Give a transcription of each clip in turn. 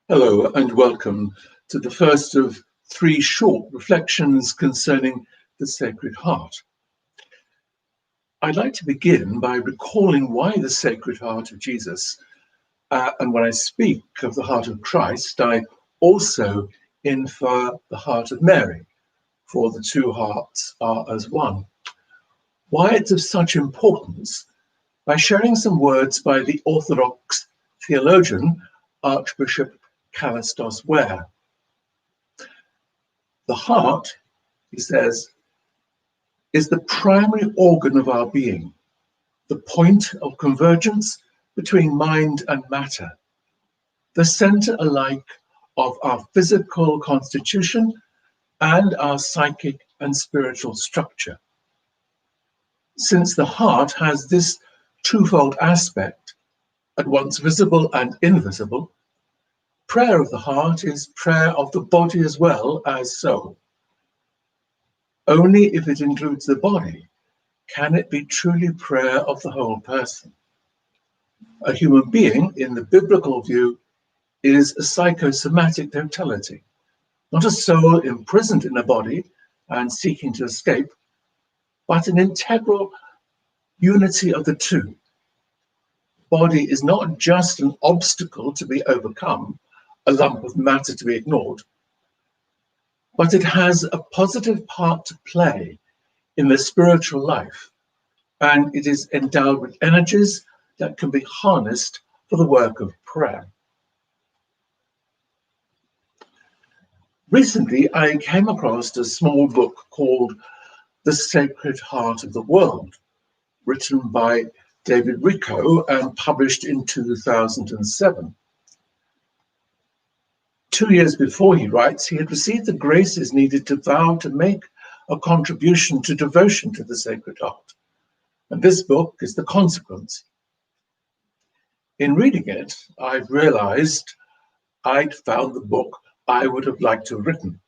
Hello and welcome to the first of three short reflections concerning the Sacred Heart. I'd like to begin by recalling why the Sacred Heart of Jesus, and when I speak of the heart of Christ, I also infer the heart of Mary, for the two hearts are as one. Why it's of such importance, by sharing some words by the Orthodox theologian, Archbishop Callistos Ware. The heart, he says, is the primary organ of our being, the point of convergence between mind and matter, the center alike of our physical constitution and our psychic and spiritual structure. Since the heart has this twofold aspect, at once visible and invisible, prayer of the heart is prayer of the body as well as soul. Only if it includes the body can it be truly prayer of the whole person. A human being, in the biblical view, is a psychosomatic totality, not a soul imprisoned in a body and seeking to escape, but an integral unity of the two. Body is not just an obstacle to be overcome, a lump of matter to be ignored, but it has a positive part to play in the spiritual life, and it is endowed with energies that can be harnessed for the work of prayer. Recently, I came across a small book called The Sacred Heart of the World, written by David Rico and published in 2007. 2 years before, he writes, he had received the graces needed to vow to make a contribution to devotion to the Sacred Heart. And this book is the consequence. In reading it, I've realized I'd found the book I would have liked to have written.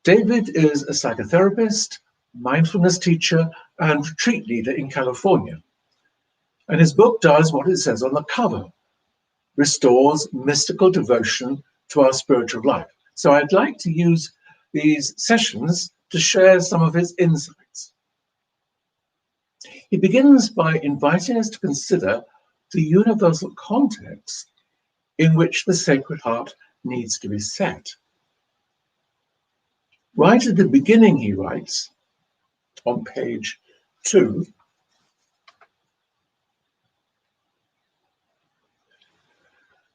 David is a psychotherapist, mindfulness teacher, and retreat leader in California. And his book does what it says on the cover: restores mystical devotion to our spiritual life. So I'd like to use these sessions to share some of his insights. He begins by inviting us to consider the universal context in which the Sacred Heart needs to be set. Right at the beginning, he writes, on page 2,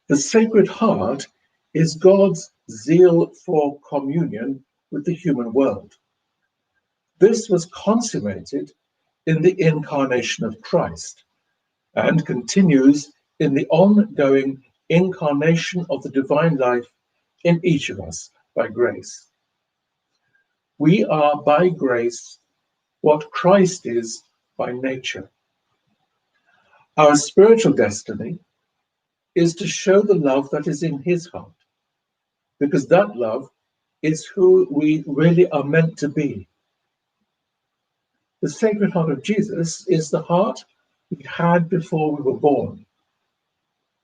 the Sacred Heart is God's zeal for communion with the human world. This was consummated in the incarnation of Christ and continues in the ongoing incarnation of the divine life in each of us by grace. We are by grace what Christ is by nature. Our spiritual destiny is to show the love that is in his heart, because that love is who we really are meant to be. The Sacred Heart of Jesus is the heart we had before we were born,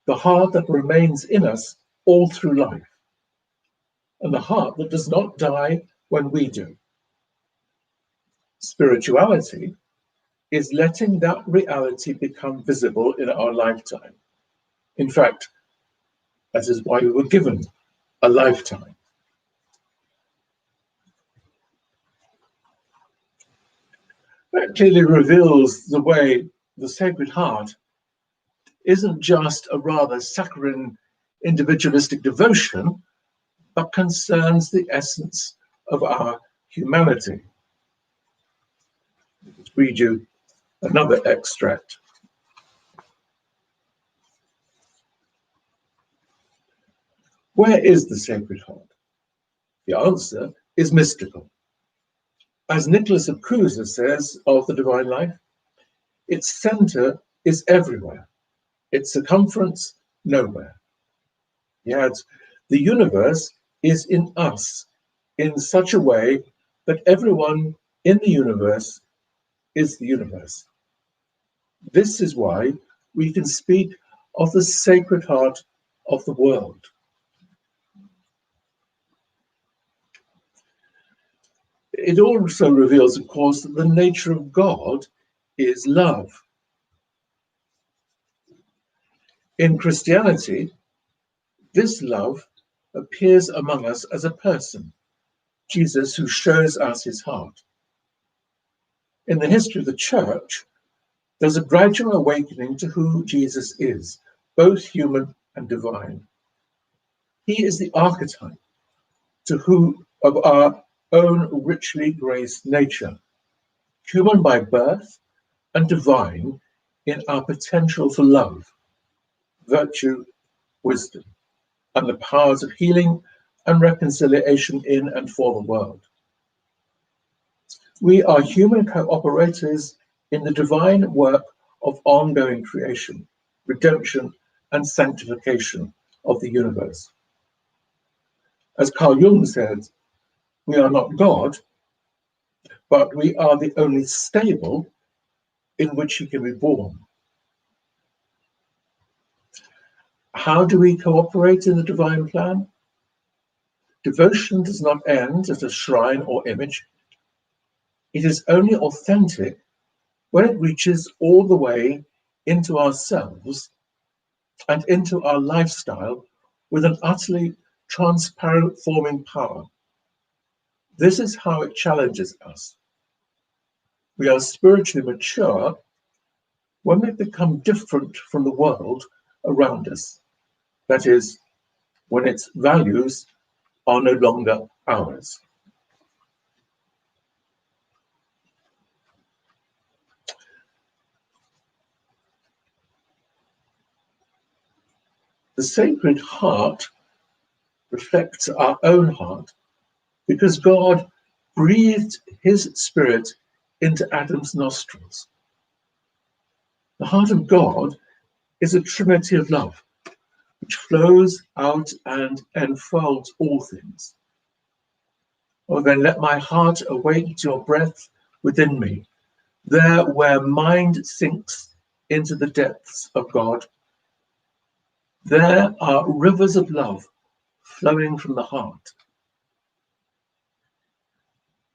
the heart that remains in us all through life, and the heart that does not die when we do. Spirituality is letting that reality become visible in our lifetime. In fact, that is why we were given a lifetime. That clearly reveals the way the Sacred Heart isn't just a rather saccharine individualistic devotion, but concerns the essence of our humanity. Let's read you another extract. Where is the Sacred Heart? The answer is mystical. As Nicholas of Cusa says of the divine life, its center is everywhere, its circumference nowhere. He adds, the universe is in us in such a way that everyone in the universe is the universe. This is why we can speak of the Sacred Heart of the world. It also reveals, of course, that the nature of God is love. In Christianity, this love appears among us as a person, Jesus, who shows us his heart. In the history of the church, there's a gradual awakening to who Jesus is, both human and divine. He is the archetype of our own richly graced nature, human by birth and divine in our potential for love, virtue, wisdom, and the powers of healing and reconciliation in and for the world. We are human cooperators in the divine work of ongoing creation, redemption, and sanctification of the universe. As Carl Jung said, we are not God, but we are the only stable in which he can be born. How do we cooperate in the divine plan? Devotion does not end at a shrine or image. It is only authentic when it reaches all the way into ourselves and into our lifestyle with an utterly transforming power. This is how it challenges us. We are spiritually mature when we become different from the world around us. That is, when its values are no longer ours. The Sacred Heart reflects our own heart because God breathed his spirit into Adam's nostrils. The heart of God is a trinity of love, which flows out and enfolds all things. Oh, then let my heart awake to your breath within me, there where mind sinks into the depths of God. There are rivers of love flowing from the heart.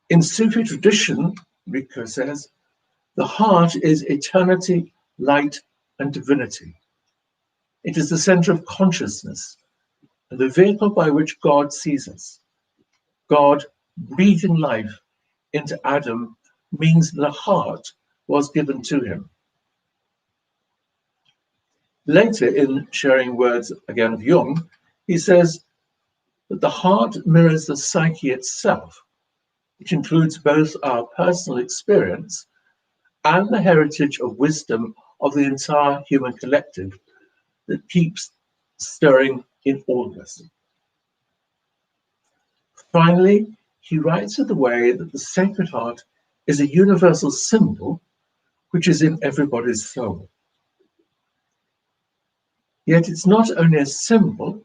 In Sufi tradition, Rico says, the heart is eternity, light, and divinity. It is the center of consciousness and the vehicle by which God sees us. God breathing life into Adam means the heart was given to him. Later, in sharing words again of Jung, he says that the heart mirrors the psyche itself, which includes both our personal experience and the heritage of wisdom of the entire human collective that keeps stirring in all of us. Finally, he writes of the way that the Sacred Heart is a universal symbol which is in everybody's soul. Yet it's not only a symbol,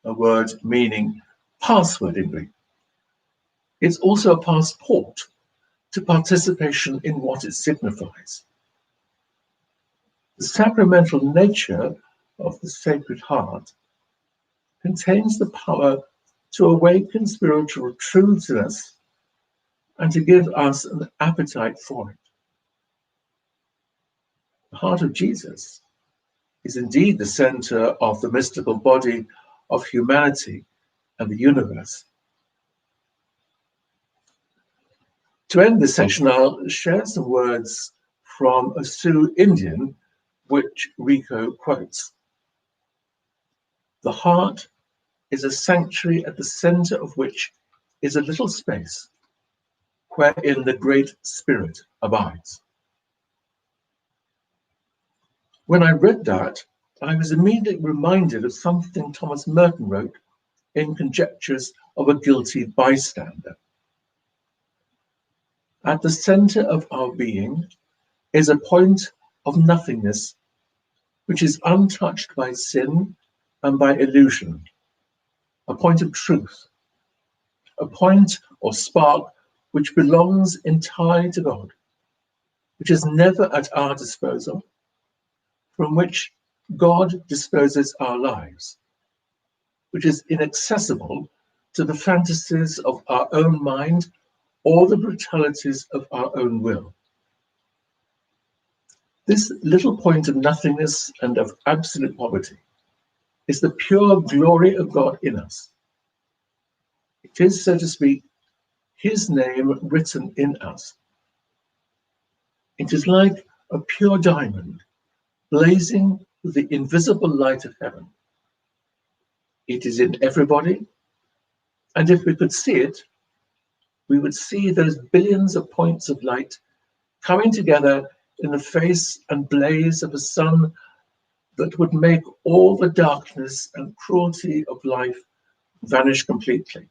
a word meaning password in Greek, it's also a passport to participation in what it signifies. The sacramental nature of the Sacred Heart contains the power to awaken spiritual truths in us and to give us an appetite for it. The heart of Jesus is indeed the center of the mystical body of humanity and the universe. To end this section, I'll share some words from a Sioux Indian, which Rico quotes. The heart is a sanctuary at the center of which is a little space wherein the Great Spirit abides. When I read that, I was immediately reminded of something Thomas Merton wrote in Conjectures of a Guilty Bystander. At the center of our being is a point of nothingness, which is untouched by sin and by illusion, a point of truth, a point or spark which belongs entirely to God, which is never at our disposal, from which God disposes our lives, which is inaccessible to the fantasies of our own mind or the brutalities of our own will. This little point of nothingness and of absolute poverty is the pure glory of God in us. It is, so to speak, his name written in us. It is like a pure diamond blazing with the invisible light of heaven. It is in everybody, and if we could see it, we would see those billions of points of light coming together in the face and blaze of a sun that would make all the darkness and cruelty of life vanish completely.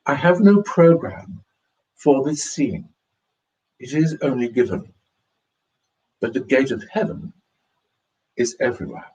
I have no program for this seeing. It is only given. But the gate of heaven is everywhere.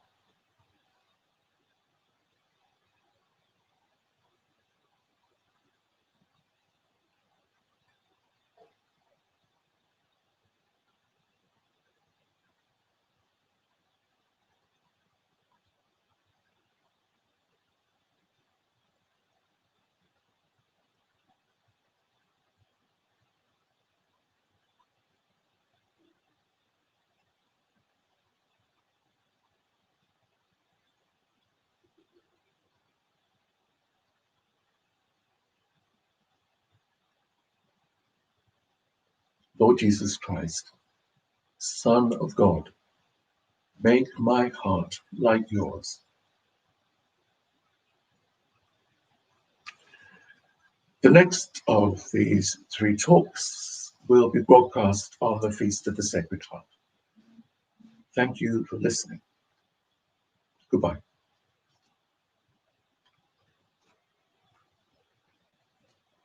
Lord Jesus Christ, Son of God, make my heart like yours. The next of these three talks will be broadcast on the Feast of the Sacred Heart. Thank you for listening. Goodbye.